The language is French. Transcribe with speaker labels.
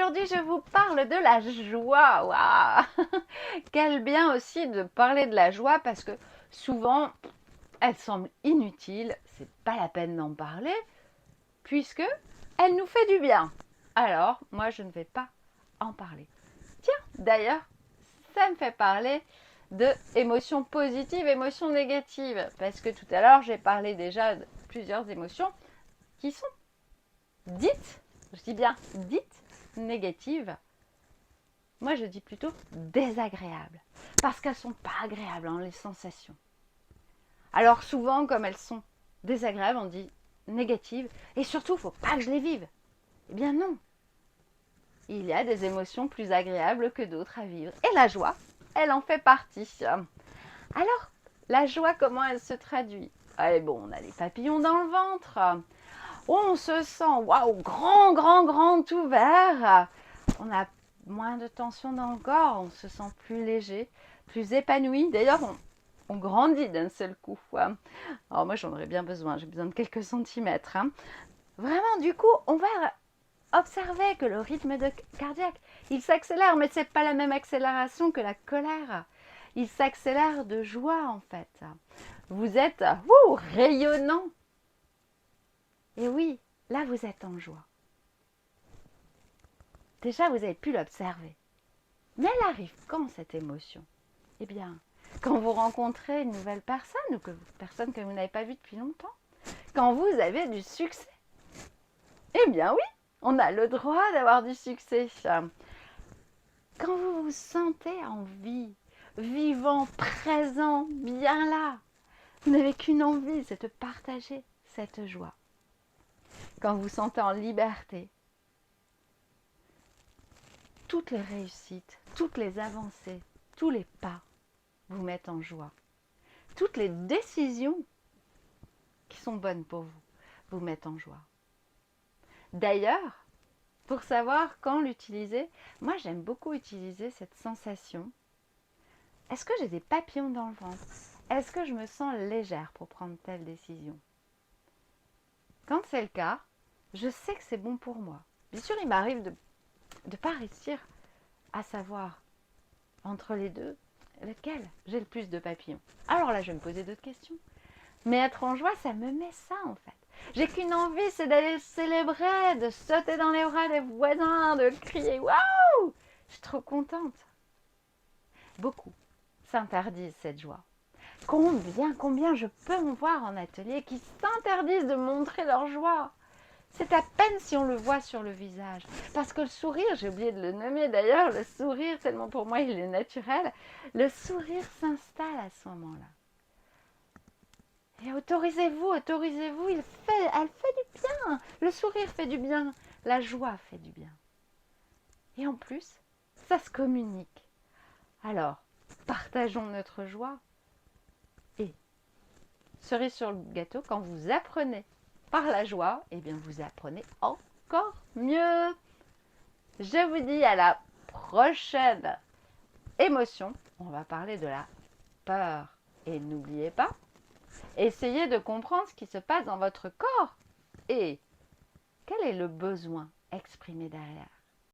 Speaker 1: aujourd'hui je vous parle de la joie. Waouh. Quel bien aussi de parler de la joie parce que souvent elle semble inutile, c'est pas la peine d'en parler puisque elle nous fait du bien. Alors moi je ne vais pas en parler. Tiens, d'ailleurs, ça me fait parler de émotions positives, émotions négatives parce que tout à l'heure j'ai parlé déjà de plusieurs émotions qui sont dites, je dis bien dites négatives. Moi, je dis plutôt désagréables, parce qu'elles ne sont pas agréables, hein, les sensations. Alors souvent, comme elles sont désagréables, on dit négatives, et surtout, il ne faut pas que je les vive. Eh bien non, il y a des émotions plus agréables que d'autres à vivre. Et la joie, elle en fait partie. Alors, la joie, comment elle se traduit? Eh bon, on a les papillons dans le ventre, on se sent, waouh, grand, grand, grand ouvert, on a moins de tension dans le corps, on se sent plus léger, plus épanoui. D'ailleurs, on grandit d'un seul coup. Alors moi, j'en aurais bien besoin, j'ai besoin de quelques centimètres. Vraiment, du coup, on va observer que le rythme cardiaque, il s'accélère, mais ce n'est pas la même accélération que la colère. Il s'accélère de joie, en fait. Vous êtes rayonnant. Et oui, là, vous êtes en joie. Déjà, vous avez pu l'observer. Mais elle arrive quand, cette émotion? Eh bien, quand vous rencontrez une nouvelle personne ou personne que vous n'avez pas vue depuis longtemps. Quand vous avez du succès. Eh bien oui, on a le droit d'avoir du succès. Quand vous vous sentez en vie, vivant, présent, bien là. Vous n'avez qu'une envie, c'est de partager cette joie. Quand vous vous sentez en liberté, toutes les réussites, toutes les avancées, tous les pas vous mettent en joie. Toutes les décisions qui sont bonnes pour vous vous mettent en joie. D'ailleurs, pour savoir quand l'utiliser, moi j'aime beaucoup utiliser cette sensation. Est-ce que j'ai des papillons dans le ventre? Est-ce que je me sens légère pour prendre telle décision? Quand c'est le cas, je sais que c'est bon pour moi. Bien sûr, il m'arrive de ne pas réussir à savoir entre les deux lequel j'ai le plus de papillons. Alors là, je vais me poser d'autres questions. Mais être en joie, ça me met ça en fait. J'ai qu'une envie, c'est d'aller célébrer, de sauter dans les bras des voisins, de crier waouh! Je suis trop contente. Beaucoup s'interdisent cette joie. Combien je peux en voir en atelier qui s'interdisent de montrer leur joie. C'est à peine si on le voit sur le visage. Parce que le sourire, j'ai oublié de le nommer d'ailleurs, le sourire, tellement pour moi il est naturel, le sourire s'installe à ce moment-là. Et autorisez-vous, elle fait du bien. Le sourire fait du bien, la joie fait du bien. Et en plus, ça se communique. Alors, partageons notre joie. Et, cerise sur le gâteau, quand vous apprenez par la joie, eh bien vous apprenez encore mieux. Je vous dis à la prochaine émotion. On va parler de la peur. Et n'oubliez pas, essayez de comprendre ce qui se passe dans votre corps et quel est le besoin exprimé derrière.